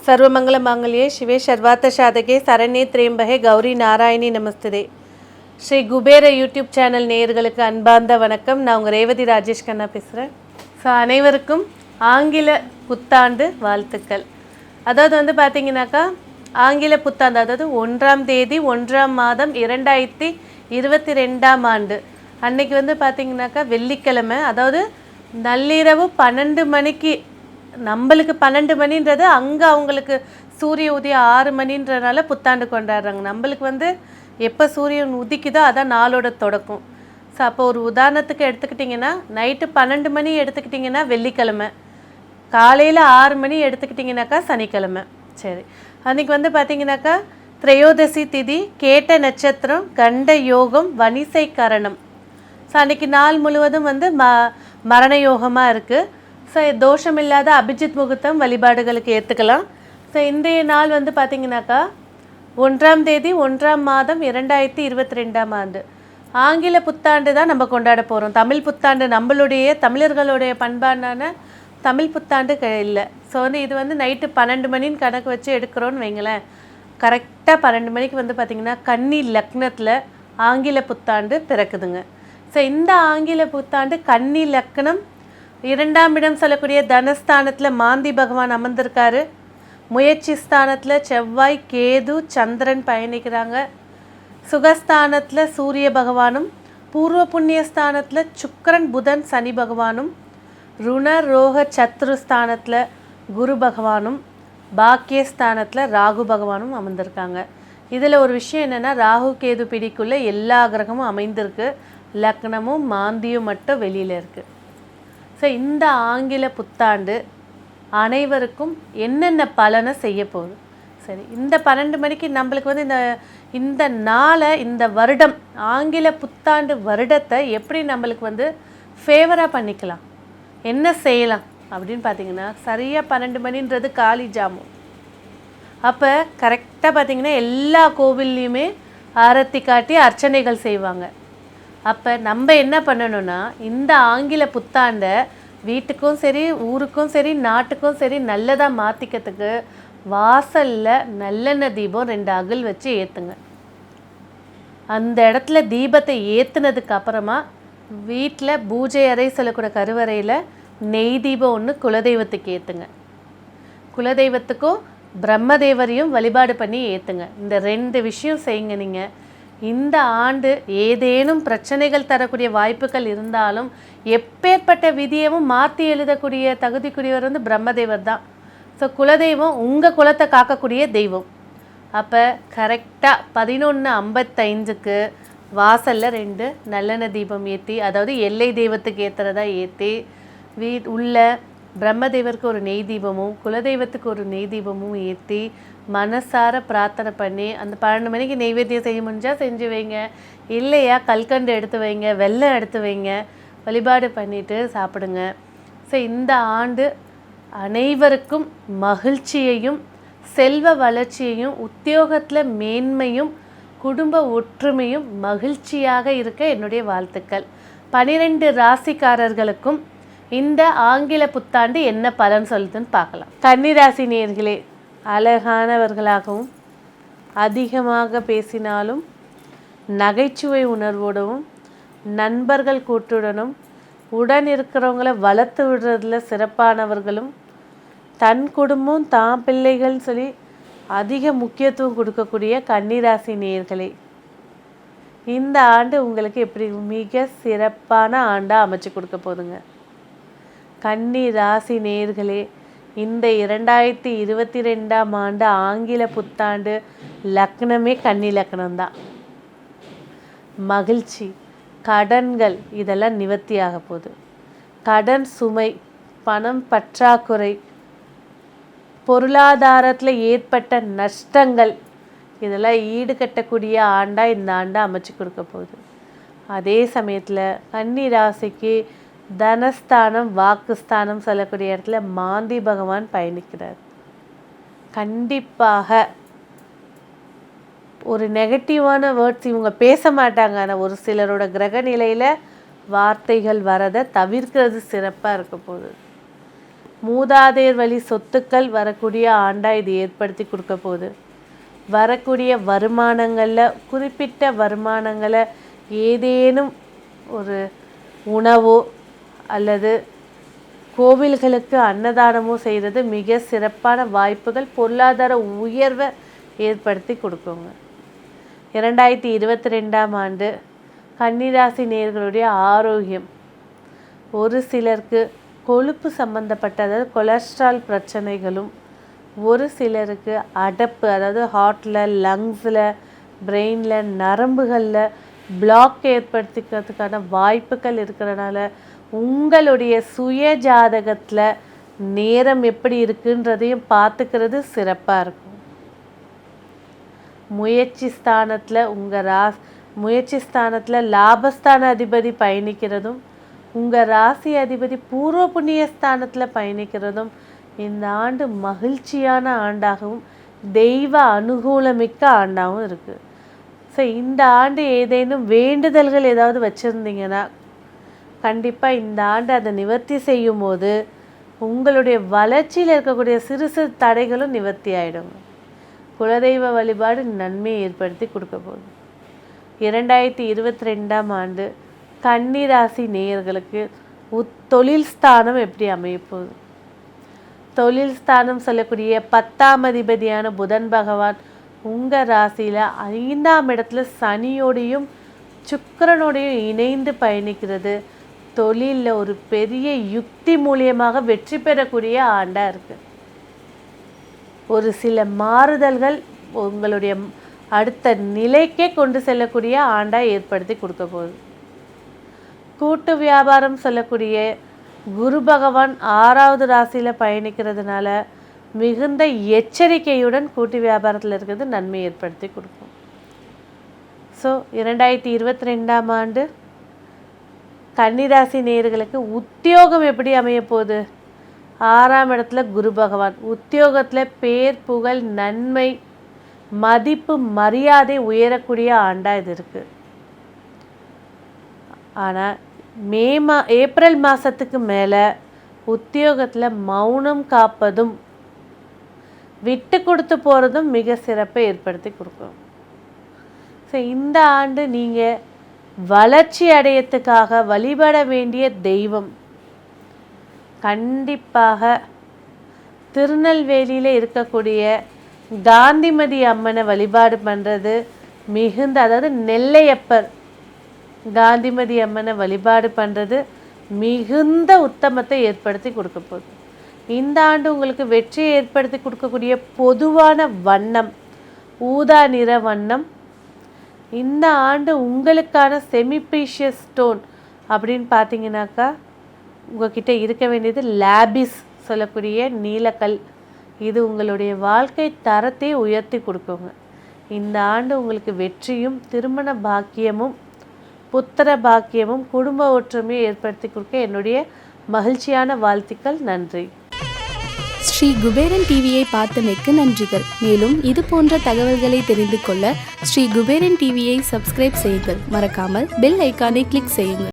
सर्वमंगल मांगल्ये शिवे सर्वार्थ साधके சரண்யே திரியம்பகே கௌரி நாராயணி நமஸ்தே. Sri Kubera YouTube channel நேயர்களுக்கு அன்பார்ந்த வணக்கம். நான் உங்கள் ரேவதி ராஜேஷ் கண்ணா பேசுகிறேன். ஸோ அனைவருக்கும் ஆங்கில புத்தாண்டு வாழ்த்துக்கள். அதாவது பார்த்தீங்கன்னாக்கா ஆங்கில புத்தாண்டு, அதாவது 1ஆம் தேதி 1ஆம் மாதம் 2022ஆம் ஆண்டு அன்னைக்கு பார்த்தீங்கன்னாக்கா வெள்ளிக்கிழமை, அதாவது நள்ளிரவு 12 மணிக்கு, நம்மளுக்கு 12 மணின்றது அங்கே அவங்களுக்கு சூரிய உதயம் 6 மணின்றனால புத்தாண்டு கொண்டாடுறாங்க. நம்மளுக்கு எப்போ சூரியன் உதிக்குதோ அதான் நாளோட தொடக்கம். ஸோ அப்போ ஒரு உதாரணத்துக்கு எடுத்துக்கிட்டிங்கன்னா நைட்டு 12 மணி எடுத்துக்கிட்டிங்கன்னா வெள்ளிக்கிழமை, காலையில் 6 மணி எடுத்துக்கிட்டிங்கனாக்கா சனிக்கிழமை. சரி, அன்றைக்கி பார்த்திங்கனாக்கா திரையோதசி திதி, கேட்ட நட்சத்திரம், கண்ட யோகம், வணிசை கரணம். ஸோ அன்றைக்கி நாள் முழுவதும் மரண யோகமாக இருக்குது. ஸோ தோஷம் இல்லாத அபிஜித் முகூர்த்தம் வழிபாடுகளுக்கு ஏற்றுக்கலாம். ஸோ இன்றைய நாள் பார்த்திங்கனாக்கா 1ஆம் தேதி 1ஆம் மாதம் 2022ஆம் ஆண்டு ஆங்கில புத்தாண்டு தான் நம்ம கொண்டாட போகிறோம். தமிழ் புத்தாண்டு நம்மளுடைய தமிழர்களுடைய பண்பாடான தமிழ் புத்தாண்டு இல்லை. ஸோ இது நைட்டு 12 மணின்னு கணக்கு வச்சு எடுக்கிறோன்னு வைங்களேன். கரெக்டாக 12 மணிக்கு பார்த்திங்கன்னா கன்னி லக்னத்தில் ஆங்கில புத்தாண்டு பிறக்குதுங்க. ஸோ இந்த ஆங்கில புத்தாண்டு கன்னி லக்னம், 2ஆம் இடம் சொல்லக்கூடிய தனஸ்தானத்தில் மாந்தி பகவான் அமர்ந்திருக்காரு. முயற்சி ஸ்தானத்தில் செவ்வாய், கேது, சந்திரன் பயணிக்கிறாங்க. சுகஸ்தானத்தில் சூரிய பகவானும், பூர்வ புண்ணிய ஸ்தானத்தில் சுக்கிரன், புதன், சனி பகவானும், ருண ரோக சத்ருஸ்தானத்தில் குரு பகவானும், பாக்கியஸ்தானத்தில் ராகு பகவானும் அமர்ந்திருக்காங்க. இதில் ஒரு விஷயம் என்னென்னா, ராகு கேது பிடிக்குள்ளே எல்லா கிரகமும் அமைந்திருக்கு, லக்னமும் மாந்தியும் மட்டும் வெளியில் இருக்குது. ஸோ இந்த ஆங்கில புத்தாண்டு அனைவருக்கும் என்னென்ன பலனை செய்ய போகுது? சரி, இந்த 12 மணிக்கு நம்மளுக்கு இந்த நாளை, இந்த வருடம், ஆங்கில புத்தாண்டு வருடத்தை எப்படி நம்மளுக்கு ஃபேவராக பண்ணிக்கலாம், என்ன செய்யலாம் அப்படின்னு பார்த்தீங்கன்னா, சரியாக 12 மணின்றது காலி ஜாமுன். அப்போ கரெக்டாக பார்த்திங்கன்னா எல்லா கோவில்லையுமே ஆரத்தி காட்டி அர்ச்சனைகள் செய்வாங்க. அப்போ நம்ம என்ன பண்ணணும்னா, இந்த ஆங்கில புத்தாண்டை வீட்டுக்கும் சரி, ஊருக்கும் சரி, நாட்டுக்கும் சரி நல்லதாக மாற்றிக்கிறதுக்கு வாசலில் நல்லெண்ணெய் தீபம் 2 அகல் வச்சு ஏற்றுங்க. அந்த இடத்துல தீபத்தை ஏற்றுனதுக்கு அப்புறமா வீட்டில் பூஜை அறை சொல்லக்கூடிய கருவறையில் நெய் தீபம் 1 குலதெய்வத்துக்கு ஏற்றுங்க. குலதெய்வத்துக்கும் பிரம்மதேவரையும் வழிபாடு பண்ணி ஏற்றுங்க. இந்த 2 விஷயம் செய்யுங்க. நீங்கள் இந்த ஆண்டு ஏதேனும் பிரச்சனைகள் தரக்கூடிய வாய்ப்புகள் இருந்தாலும் எப்பேற்பட்ட விதியவும் மாற்றி எழுதக்கூடிய தகுதிக்குரியவர் பிரம்மதேவர் தான். ஸோ குலதெய்வம் உங்கள் குலத்தை காக்கக்கூடிய தெய்வம். அப்போ கரெக்டாக 11:55க்கு வாசலில் 2 நல்லெண்ணெய் தீபம் ஏற்றி, அதாவது எல்லை தெய்வத்துக்கு ஏற்றுறதா ஏற்றி, உள்ள பிரம்மதேவருக்கு ஒரு நெய் தீபமும் குலதெய்வத்துக்கு ஒரு நெய் தீபமும் ஏற்றி மனசார பிரார்த்தனை பண்ணி, அந்த 12 மணிக்கு நெய்வேத்தியம் செய்ய முடிஞ்சால் செஞ்சு வைங்க, இல்லையா கல்கண்டு எடுத்து வைங்க, வெல்லம் எடுத்து வைங்க, வழிபாடு பண்ணிவிட்டு சாப்பிடுங்க. ஸோ இந்த ஆண்டு அனைவருக்கும் மகிழ்ச்சியையும், செல்வ வளர்ச்சியையும், உத்தியோகத்தில் மேன்மையும், குடும்ப ஒற்றுமையும், மகிழ்ச்சியாக இருக்க என்னுடைய வாழ்த்துக்கள். 12 ராசிக்காரர்களுக்கும் இந்த ஆங்கில புத்தாண்டு என்ன பலன் சொல்லுதுன்னு பார்க்கலாம். கன்னிராசி நேயர்களே, அழகானவர்களாகவும் அதிகமாக பேசினாலும் நகைச்சுவை உணர்வோடவும் நண்பர்கள் கூட்டுடனும் உடன் இருக்கிறவங்கள வளர்த்து விடுறதுல சிறப்பானவர்களும், தன் குடும்பம் தான் பிள்ளைகள்னு சொல்லி அதிக முக்கியத்துவம் கொடுக்கக்கூடிய கன்னிராசி நேயர்களே, இந்த ஆண்டு உங்களுக்கு எப்படி மிக சிறப்பான ஆண்டாக அமைச்சு கொடுக்க போதுங்க. கன்னி ராசி நேயர்களே, இந்த 2022ஆம் ஆண்டு ஆங்கில புத்தாண்டு லக்னமே கன்னி லக்னம்தான். மகிழ்ச்சி, கடன்கள் இதெல்லாம் நிவர்த்தியாக போகுது. கடன் சுமை, பணம் பற்றாக்குறை, பொருளாதாரத்தில் ஏற்பட்ட நஷ்டங்கள் இதெல்லாம் ஈடுகட்டக்கூடிய ஆண்டாக இந்த ஆண்டை அமைச்சு கொடுக்க போகுது. அதே சமயத்தில் கன்னி ராசிக்கு தனஸ்தானம், வாக்குஸ்தானம் சொல்லக்கூடிய இடத்துல மாந்தி பகவான் பயணிக்கிறார். கண்டிப்பாக ஒரு நெகட்டிவான வேர்ட்ஸ் இவங்க பேச மாட்டாங்க. ஆனால் ஒரு சிலரோட கிரக நிலையில் வார்த்தைகள் வரதை தவிர்க்கிறது சிறப்பாக இருக்க போகுது. மூதாதையர் வழி சொத்துக்கள் வரக்கூடிய ஆண்டாக இது ஏற்படுத்தி கொடுக்க போகுது. வரக்கூடிய வருமானங்களில் குறிப்பிட்ட வருமானங்களை ஏதேனும் ஒரு உணவோ அல்லது கோவில்களுக்கு அன்னதானமோ செய்கிறது மிக சிறப்பான வாய்ப்புகள், பொருளாதார உயர்வை ஏற்படுத்தி கொடுக்குங்க. 2022ஆம் ஆண்டு கன்னிராசி நேயர்களுடைய ஆரோக்கியம், ஒரு சிலருக்கு கொழுப்பு சம்பந்தப்பட்ட அதாவது கொலஸ்ட்ரால் பிரச்சனைகளும், ஒரு சிலருக்கு அடப்பு அதாவது ஹார்ட்டில், லங்ஸில், பிரெயினில், நரம்புகளில் பிளாக் ஏற்படுத்திக்கிறதுக்கான வாய்ப்புகள் இருக்கிறனால உங்களுடைய சுய ஜாதகத்தில் நேரம் எப்படி இருக்குன்றதையும் பார்த்துக்கிறது சிறப்பாக இருக்கும். முயற்சி ஸ்தானத்தில் லாபஸ்தான அதிபதி பயணிக்கிறதும் உங்கள் ராசி அதிபதி பூர்வ புண்ணிய ஸ்தானத்தில் பயணிக்கிறதும் இந்த ஆண்டு மகிழ்ச்சியான ஆண்டாகவும் தெய்வ அனுகூலமிக்க ஆண்டாகவும் இருக்குது. ஸோ இந்த ஆண்டு ஏதேனும் வேண்டுதல்கள் ஏதாவது வச்சுருந்தீங்கன்னா கண்டிப்பாக இந்த ஆண்டு அதை நிவர்த்தி செய்யும் போது உங்களுடைய வளர்ச்சியில் இருக்கக்கூடிய சிறு சிறு தடைகளும் நிவர்த்தி ஆகிடுங்க. குலதெய்வ வழிபாடு நன்மையை ஏற்படுத்தி கொடுக்க போகுது. 2022ஆம் ஆண்டு கன்னிராசி நேயர்களுக்கு தொழில் ஸ்தானம் எப்படி அமையப்போகுது? தொழில் ஸ்தானம் சொல்லக்கூடிய 10ஆம் அதிபதியான புதன் பகவான் உங்கள் ராசியில் 5ஆம் இடத்துல சனியோடையும் சுக்கிரனோடையும் இணைந்து பயணிக்கிறது தொழிலில் ஒரு பெரிய யுக்தி மூலியமாக வெற்றி பெறக்கூடிய ஆண்டாக இருக்குது. ஒரு சில மாறுதல்கள் உங்களுடைய அடுத்த நிலைக்கே கொண்டு செல்லக்கூடிய ஆண்டாக ஏற்படுத்தி கொடுக்க போகுது. கூட்டு வியாபாரம் சொல்லக்கூடிய குரு பகவான் 6வது ராசியில் பயணிக்கிறதுனால மிகுந்த எச்சரிக்கையுடன் கூட்டு வியாபாரத்தில் இருக்கிறது நன்மை ஏற்படுத்தி கொடுக்கும். ஸோ 2022ஆம் ஆண்டு கன்னிராசி நேயர்களுக்கு உத்தியோகம் எப்படி அமைய போகுது? 6ஆம் இடத்துல குரு பகவான், உத்தியோகத்தில் பேர் புகழ் நன்மை மதிப்பு மரியாதை உயரக்கூடிய ஆண்டாக இது இருக்குது. ஆனால் ஏப்ரல் மாதத்துக்கு மேலே உத்தியோகத்தில் மௌனம் காப்பதும் விட்டு கொடுத்து போகிறதும் மிக சிறப்பை ஏற்படுத்தி கொடுக்கும். ஸோ இந்த ஆண்டு நீங்கள் வளர்ச்சி அடையத்துக்காக வழிபட வேண்டிய தெய்வம் கண்டிப்பாக திருநெல்வேலியில் இருக்கக்கூடிய காந்திமதி அம்மனை வழிபாடு பண்ணுறது மிகுந்த, அதாவது நெல்லையப்பர் காந்திமதி அம்மனை வழிபாடு பண்ணுறது மிகுந்த உத்தமத்தை ஏற்படுத்தி கொடுக்க போகுது. இந்த ஆண்டு உங்களுக்கு வெற்றியை ஏற்படுத்தி கொடுக்கக்கூடிய பொதுவான வண்ணம் ஊதா நிற வண்ணம். இந்த ஆண்டு உங்களுக்கான செமி ப்ரீஷியஸ் ஸ்டோன் அப்படின்னு பார்த்தீங்கன்னாக்கா உங்கள்கிட்ட இருக்க வேண்டியது லாபிஸ் சொல்லக்கூடிய நீலக்கல். இது உங்களுடைய வாழ்க்கை தரத்தை உயர்த்தி கொடுக்குங்க. இந்த ஆண்டு உங்களுக்கு வெற்றியும் திருமண பாக்கியமும் புத்திர பாக்கியமும் குடும்ப ஒற்றுமையை ஏற்படுத்தி கொடுக்க என்னுடைய மகிழ்ச்சியான வாழ்த்துக்கள். நன்றி. ஸ்ரீ குபேரன் டிவியை பார்த்தமைக்கு நன்றிகள். மேலும் இது போன்ற தகவல்களை தெரிந்து கொள்ள ஸ்ரீ குபேரன் டிவியை சப்ஸ்கிரைப் செய்யுங்கள். மறக்காமல் பெல் ஐக்கானை கிளிக் செய்யுங்கள்.